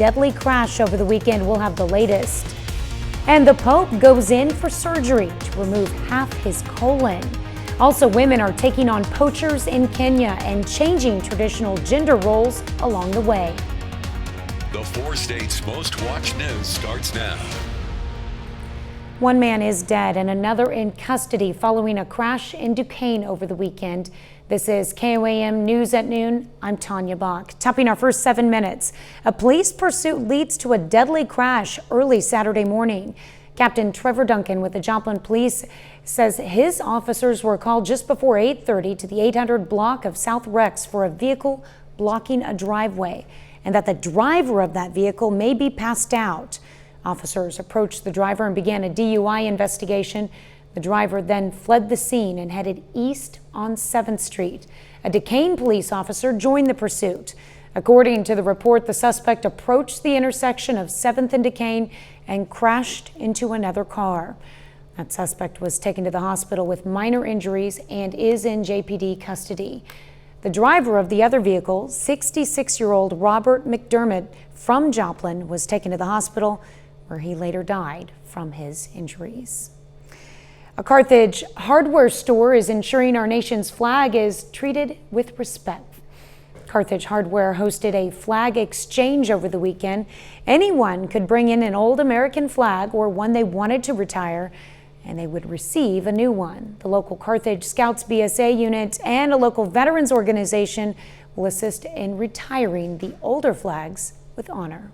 deadly crash over the weekend. We'll have the latest. And the Pope goes in for surgery to remove half his colon. Also, women are taking on poachers in Kenya and changing traditional gender roles along the way. The 4 states' most watched news starts now. One man is dead and another in custody following a crash in Duquesne over the weekend. This is KOAM News at Noon. I'm Tanya Bach. Topping our first 7 minutes, a police pursuit leads to a deadly crash early Saturday morning. Captain Trevor Duncan with the Joplin Police says his officers were called just before 8:30 to the 800 block of South Rex for a vehicle blocking a driveway, and that the driver of that vehicle may be passed out. Officers approached the driver and began a DUI investigation. The driver then fled the scene and headed east on 7th Street. A Duquesne police officer joined the pursuit. According to the report, the suspect approached the intersection of 7th and Duquesne and crashed into another car. That suspect was taken to the hospital with minor injuries and is in JPD custody. The driver of the other vehicle, 66-year-old Robert McDermott from Joplin, was taken to the hospital where he later died from his injuries. A Carthage hardware store is ensuring our nation's flag is treated with respect. Carthage Hardware hosted a flag exchange over the weekend. Anyone could bring in an old American flag or one they wanted to retire, and they would receive a new one. The local Carthage Scouts BSA unit and a local veterans organization will assist in retiring the older flags with honor.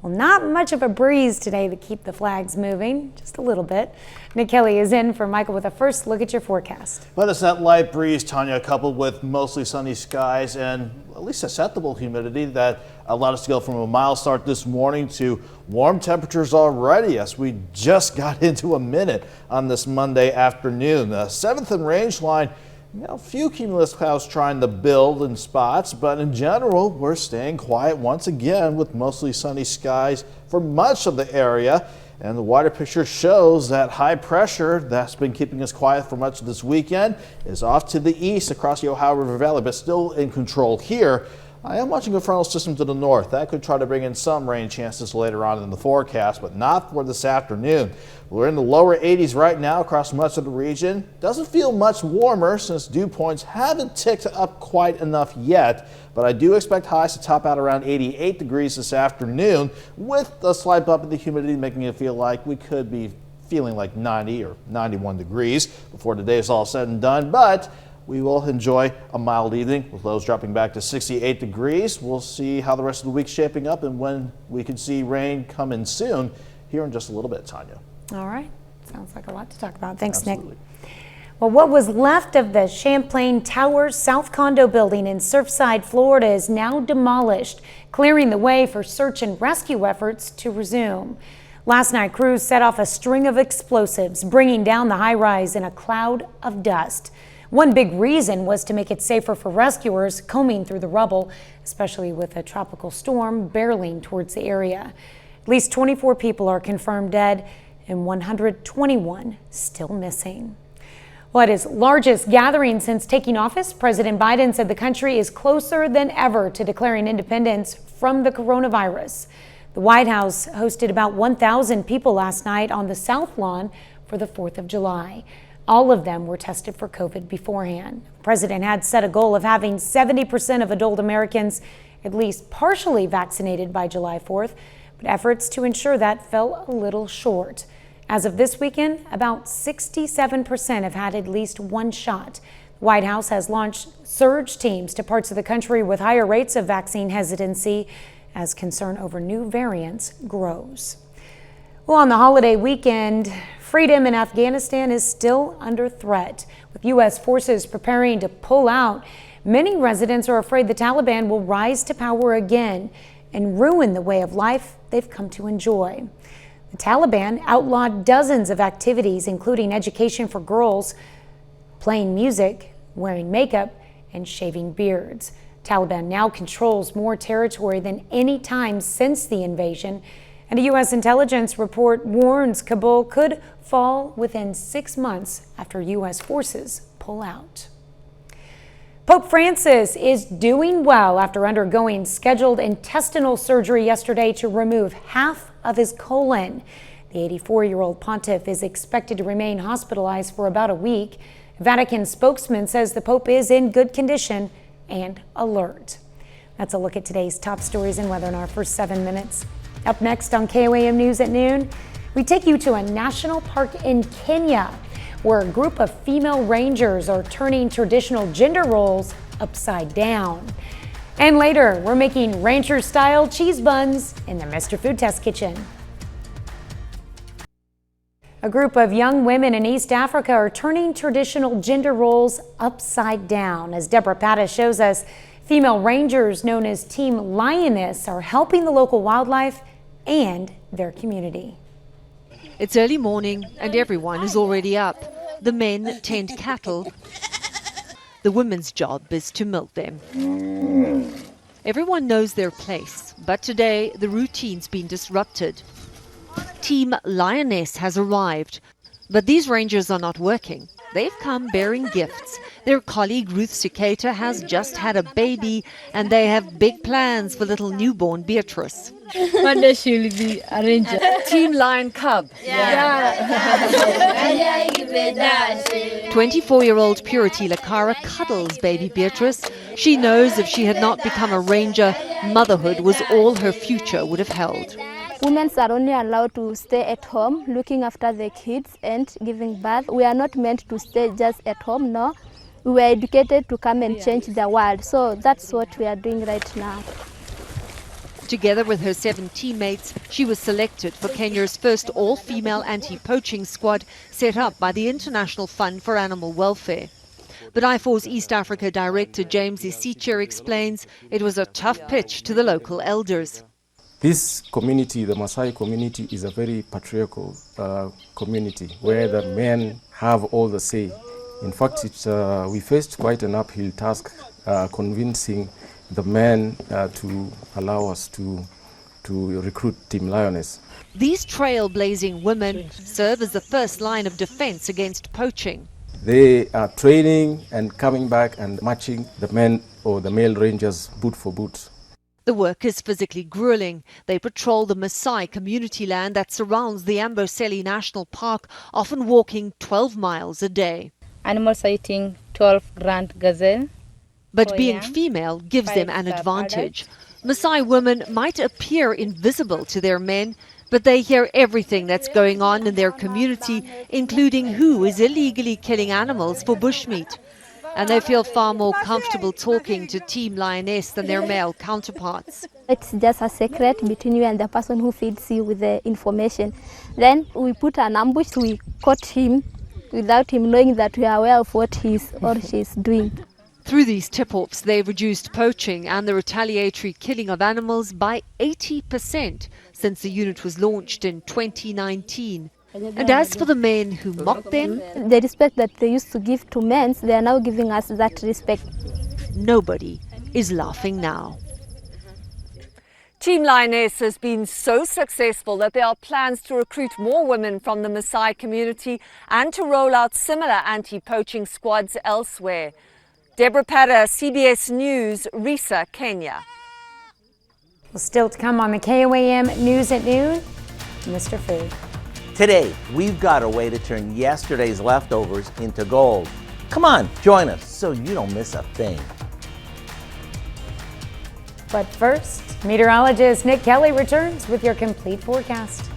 Well, not much of a breeze today to keep the flags moving, just a little bit. Nick Kelly is in for Michael with a first look at your forecast. But it's that light breeze, Tanya, coupled with mostly sunny skies and at least acceptable humidity that allowed us to go from a mild start this morning to warm temperatures already as we just got into a minute on this Monday afternoon. The 7th and range line. A few cumulus clouds trying to build in spots, but in general, we're staying quiet once again with mostly sunny skies for much of the area. And the wider picture shows that high pressure that's been keeping us quiet for much of this weekend is off to the east across the Ohio River Valley, but still in control here. I am watching a frontal system to the north. That could try to bring in some rain chances later on in the forecast, but not for this afternoon. We're in the lower 80s right now across much of the region. Doesn't feel much warmer since dew points haven't ticked up quite enough yet, but I do expect highs to top out around 88 degrees this afternoon with a slight bump in the humidity making it feel like we could be feeling like 90 or 91 degrees before the day is all said and done, but we will enjoy a mild evening with lows dropping back to 68 degrees. We'll see how the rest of the week's shaping up and when we can see rain coming soon here in just a little bit, Tanya. All right. Sounds like a lot to talk about. Thanks, Absolutely. Nick. Well, what was left of the Champlain Towers South Condo building in Surfside, Florida is now demolished, clearing the way for search and rescue efforts to resume. Last night, crews set off a string of explosives, bringing down the high-rise in a cloud of dust. One big reason was to make it safer for rescuers combing through the rubble, especially with a tropical storm barreling towards the area. At least 24 people are confirmed dead and 121 still missing. Well, at his largest gathering since taking office, President Biden said the country is closer than ever to declaring independence from the coronavirus. The White House hosted about 1,000 people last night on the South Lawn for the 4th of July. All of them were tested for COVID beforehand. The president had set a goal of having 70% of adult Americans at least partially vaccinated by July 4th, but efforts to ensure that fell a little short. As of this weekend, about 67% have had at least one shot. The White House has launched surge teams to parts of the country with higher rates of vaccine hesitancy as concern over new variants grows. Well, on the holiday weekend, freedom in Afghanistan is still under threat. With U.S. forces preparing to pull out, many residents are afraid the Taliban will rise to power again and ruin the way of life they've come to enjoy. The Taliban outlawed dozens of activities, including education for girls, playing music, wearing makeup, and shaving beards. Taliban now controls more territory than any time since the invasion. And a U.S. intelligence report warns Kabul could fall within 6 months after U.S. forces pull out. Pope Francis is doing well after undergoing scheduled intestinal surgery yesterday to remove half of his colon. The 84-year-old pontiff is expected to remain hospitalized for about a week. Vatican spokesman says the Pope is in good condition and alert. That's a look at today's top stories and weather in our first 7 minutes. Up next on KOAM News at noon, we take you to a national park in Kenya, where a group of female rangers are turning traditional gender roles upside down. And later, we're making rancher-style cheese buns in the Mr. Food Test kitchen. A group of young women in East Africa are turning traditional gender roles upside down. As Deborah Pattis shows us, female rangers known as Team Lioness are helping the local wildlife and their community. It's early morning and everyone is already up. The men tend cattle. The women's job is to milk them. Everyone knows their place, but today the routine's been disrupted. Team Lioness has arrived, but these rangers are not working. They've come bearing gifts. Their colleague Ruth Siketa has just had a baby and they have big plans for little newborn Beatrice. One day she will be a ranger. Team Lion Cub. 24-year-old Purity Lakara cuddles baby Beatrice. She knows if she had not become a ranger, motherhood was all her future would have held. Women are only allowed to stay at home, looking after the kids and giving birth. We are not meant to stay just at home, no. We were educated to come and change the world. So that's what we are doing right now. Together with her 7 teammates, she was selected for Kenya's first all-female anti-poaching squad set up by the International Fund for Animal Welfare. But IFOR's East Africa Director James Isicher explains it was a tough pitch to the local elders. This community, the Maasai community, is a very patriarchal community where the men have all the say. In fact, we faced quite an uphill task convincing the men to allow us to recruit Team Lioness. These trailblazing women serve as the first line of defense against poaching. They are training and coming back and matching the men or the male rangers boot for boot. The work is physically grueling. They patrol the Maasai community land that surrounds the Amboseli National Park, often walking 12 miles a day. Animal sighting, 12 grand gazelle. But being female gives them an advantage. Maasai women might appear invisible to their men, but they hear everything that's going on in their community, including who is illegally killing animals for bushmeat. And they feel far more comfortable talking to Team Lioness than their male counterparts. It's just a secret between you and the person who feeds you with the information. Then we put an ambush, we caught him without him knowing that we are aware of what he is or she is doing. Through these tip-offs, they've reduced poaching and the retaliatory killing of animals by 80% since the unit was launched in 2019. And as for the men who mock them, the respect that they used to give to men, they are now giving us that respect. Nobody is laughing now. Team Lioness has been so successful that there are plans to recruit more women from the Maasai community and to roll out similar anti-poaching squads elsewhere. Deborah Pattis, CBS News, Risa, Kenya. Well, still to come on the KOAM News at noon, Mr. Food. Today, we've got a way to turn yesterday's leftovers into gold. Come on, join us so you don't miss a thing. But first, meteorologist Nick Kelly returns with your complete forecast.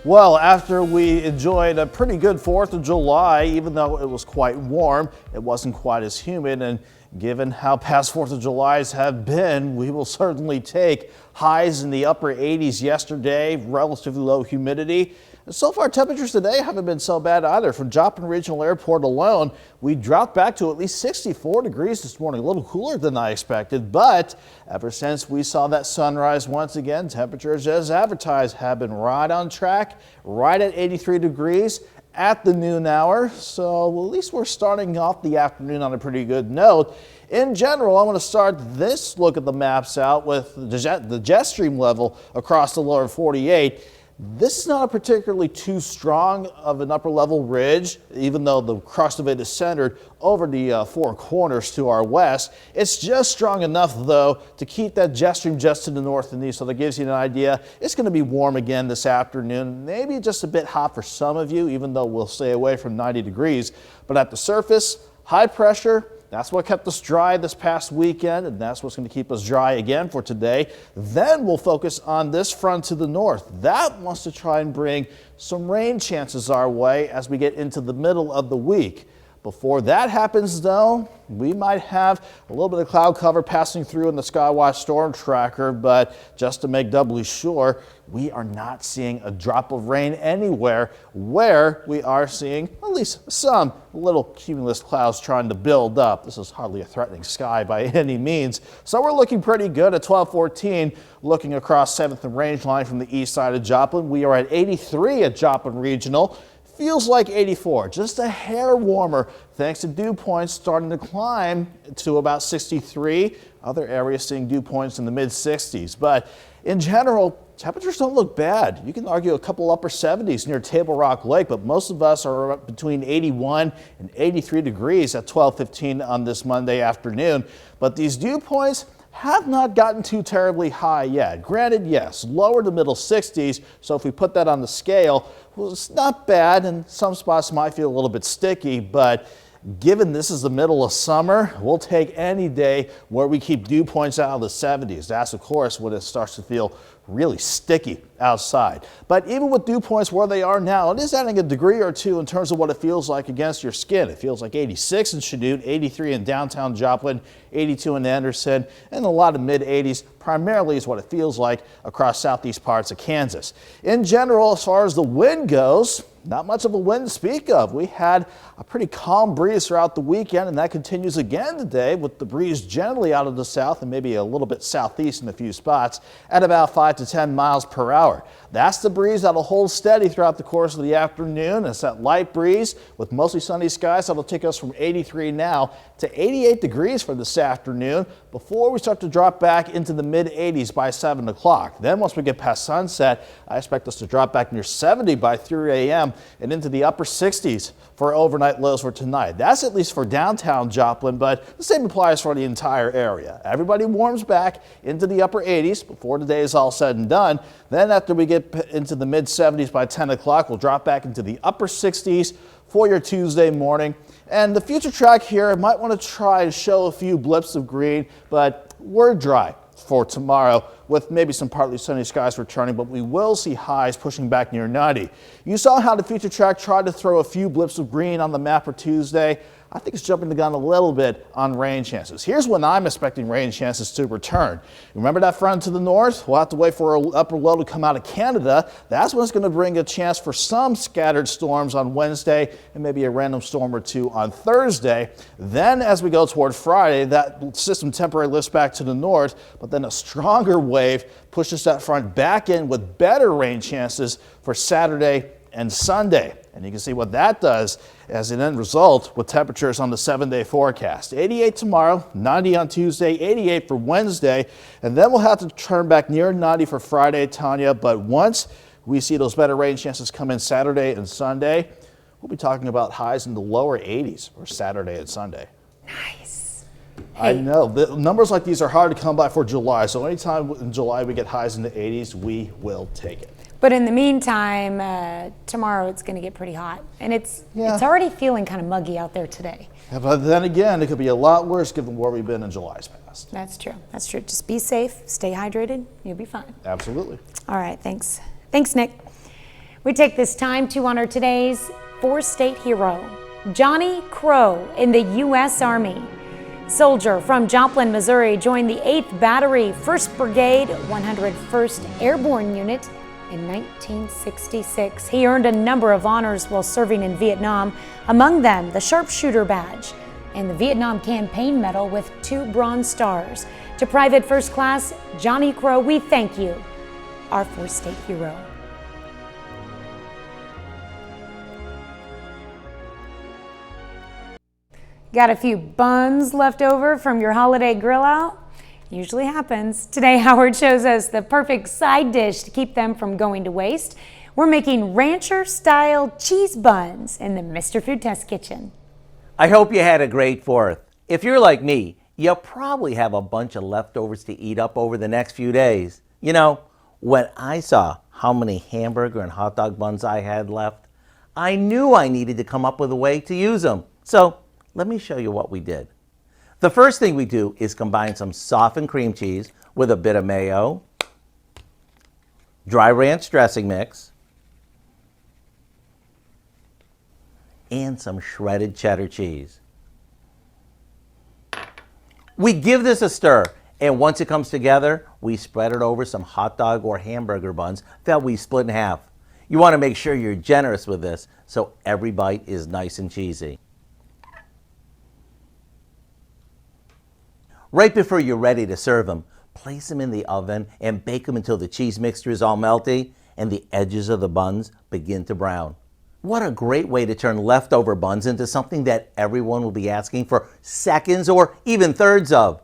Well, after we enjoyed a pretty good 4th of July, even though it was quite warm, it wasn't quite as humid. And given how past 4th of Julys have been, we will certainly take highs in the upper 80s yesterday, relatively low humidity. And so far, temperatures today haven't been so bad either. From Joplin Regional Airport alone, we dropped back to at least 64 degrees this morning, a little cooler than I expected. But ever since we saw that sunrise once again, temperatures as advertised have been right on track, right at 83 degrees at the noon hour. So at least we're starting off the afternoon on a pretty good note. In general, I want to start this look at the maps out with the jet stream level across the lower 48. This is not a particularly too strong of an upper level ridge, even though the crust of it is centered over the Four Corners to our west. It's just strong enough, though, to keep that jet stream just to the north and east. So that gives you an idea. It's going to be warm again this afternoon, maybe just a bit hot for some of you, even though we'll stay away from 90 degrees. But at the surface, high pressure. That's what kept us dry this past weekend, and that's what's going to keep us dry again for today. Then we'll focus on this front to the north. That wants to try and bring some rain chances our way as we get into the middle of the week. Before that happens, though, we might have a little bit of cloud cover passing through in the Skywatch storm tracker, but just to make doubly sure, we are not seeing a drop of rain anywhere. Where we are seeing at least some little cumulus clouds trying to build up. This is hardly a threatening sky by any means. So we're looking pretty good at 1214, looking across 7th and Range Line from the east side of Joplin. We are at 83 at Joplin Regional. Feels like 84, just a hair warmer thanks to dew points starting to climb to about 63. Other areas seeing dew points in the mid 60s. But in general, temperatures don't look bad. You can argue a couple upper 70s near Table Rock Lake, but most of us are up between 81 and 83 degrees at 12:15 on this Monday afternoon. But these dew points have not gotten too terribly high yet. Granted, yes, lower to middle 60s, so if we put that on the scale, well, it's not bad, and some spots might feel a little bit sticky, but given this is the middle of summer, we'll take any day where we keep dew points out of the 70s. That's, of course, when it starts to feel really sticky outside. But even with dew points where they are now, it is adding a degree or two in terms of what it feels like against your skin. It feels like 86 in Chanute, 83 in downtown Joplin, 82 in Anderson, and a lot of mid 80s primarily is what it feels like across southeast parts of Kansas. In general, as far as the wind goes, not much of a wind to speak of. We had a pretty calm breeze throughout the weekend, and that continues again today with the breeze generally out of the south and maybe a little bit southeast in a few spots at about 5 to 10 miles per hour. That's the breeze that'll hold steady throughout the course of the afternoon. It's that light breeze with mostly sunny skies that'll take us from 83 now to 88 degrees for this afternoon before we start to drop back into the mid 80s by 7 o'clock. Then once we get past sunset, I expect us to drop back near 70 by 3 a.m. and into the upper 60s for overnight lows for tonight. That's at least for downtown Joplin, but the same applies for the entire area. Everybody warms back into the upper 80s before the day is all said and done. Then after we get into the mid 70s by 10 o'clock, we'll drop back into the upper 60s for your Tuesday morning. And the future track here might want to try to show a few blips of green, but we're dry for tomorrow with maybe some partly sunny skies returning, but we will see highs pushing back near 90. You saw how the future track tried to throw a few blips of green on the map for Tuesday. I think it's jumping the gun a little bit on rain chances. Here's when I'm expecting rain chances to return. Remember that front to the north? We'll have to wait for an upper low to come out of Canada. That's when it's going to bring a chance for some scattered storms on Wednesday and maybe a random storm or two on Thursday. Then as we go toward Friday, that system temporarily lifts back to the north, but then a stronger wave pushes that front back in with better rain chances for Saturday and Sunday. And you can see what that does as an end result with temperatures on the 7-day forecast. 88 tomorrow, 90 on Tuesday, 88 for Wednesday, and then we'll have to turn back near 90 for Friday, Tanya. But once we see those better rain chances come in Saturday and Sunday, we'll be talking about highs in the lower 80s for Saturday and Sunday. Nice. I know. The numbers like these are hard to come by for July, so anytime in July we get highs in the 80s, we will take it. But in the meantime, tomorrow it's going to get pretty hot, and it's already feeling kind of muggy out there today. Yeah, but then again, it could be a lot worse given where we've been in July's past. That's true. That's true. Just be safe, stay hydrated, you'll be fine. Absolutely. All right, thanks. Thanks, Nick. We take this time to honor today's four-state hero, Johnny Crow in the U.S. Army. Soldier from Joplin, Missouri, joined the 8th Battery, 1st Brigade, 101st Airborne Unit in 1966. He earned a number of honors while serving in Vietnam, among them the Sharpshooter Badge and the Vietnam Campaign Medal with 2 Bronze Stars. To Private First Class Johnny Crow, we thank you, our four-state hero. Got a few buns left over from your holiday grill out? Usually happens. Today, Howard shows us the perfect side dish to keep them from going to waste. We're making rancher-style cheese buns in the Mr. Food Test Kitchen. I hope you had a great 4th. If you're like me, you'll probably have a bunch of leftovers to eat up over the next few days. You know, when I saw how many hamburger and hot dog buns I had left, I knew I needed to come up with a way to use them. So let me show you what we did. The first thing we do is combine some softened cream cheese with a bit of mayo, dry ranch dressing mix, and some shredded cheddar cheese. We give this a stir, and once it comes together, we spread it over some hot dog or hamburger buns that we split in half. You want to make sure you're generous with this so every bite is nice and cheesy. Right before you're ready to serve them, place them in the oven and bake them until the cheese mixture is all melty and the edges of the buns begin to brown. What a great way to turn leftover buns into something that everyone will be asking for seconds or even thirds of.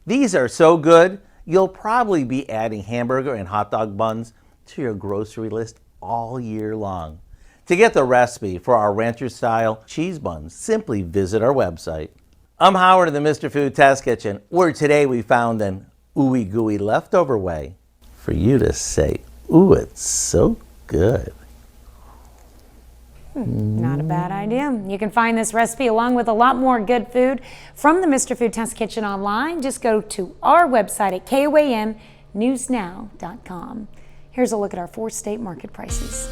These are so good, you'll probably be adding hamburger and hot dog buns to your grocery list all year long. To get the recipe for our rancher-style cheese buns, simply visit our website. I'm Howard in the Mr. Food Test Kitchen, where today we found an ooey gooey leftover way for you to say, ooh, it's so good. Not a bad idea. You can find this recipe along with a lot more good food from the Mr. Food Test Kitchen online. Just go to our website at KOAMnewsnow.com. Here's a look at our 4-state market prices.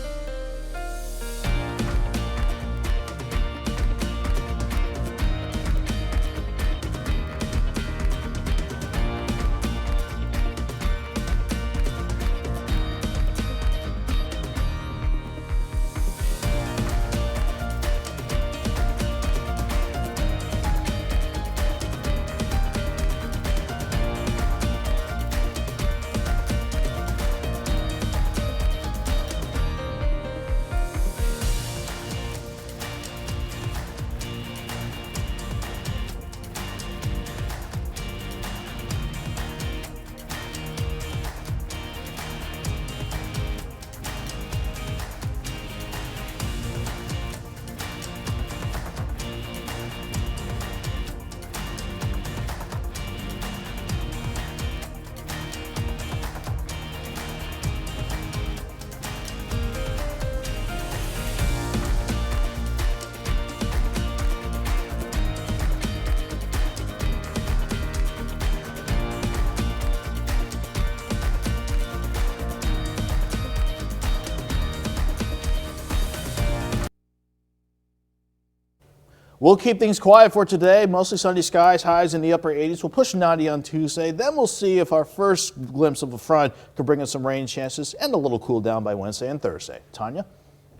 We'll keep things quiet for today. Mostly sunny skies, highs in the upper 80s. We'll push 90 on Tuesday. Then we'll see if our first glimpse of a front could bring us some rain chances and a little cool down by Wednesday and Thursday. Tanya?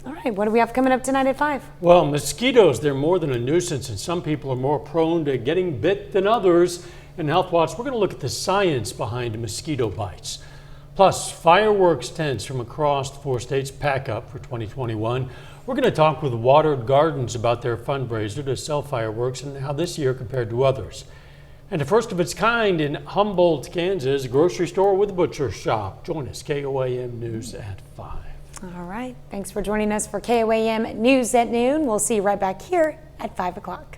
All right, what do we have coming up tonight at 5? Well, mosquitoes, they're more than a nuisance, and some people are more prone to getting bit than others. In Health Watch, we're going to look at the science behind mosquito bites. Plus, fireworks tents from across the 4 states pack up for 2021. We're going to talk with Watered Gardens about their fundraiser to sell fireworks and how this year compared to others. And the first of its kind in Humboldt, Kansas, a grocery store with a butcher shop. Join us, KOAM News at 5. All right, thanks for joining us for KOAM News at noon. We'll see you right back here at 5 o'clock.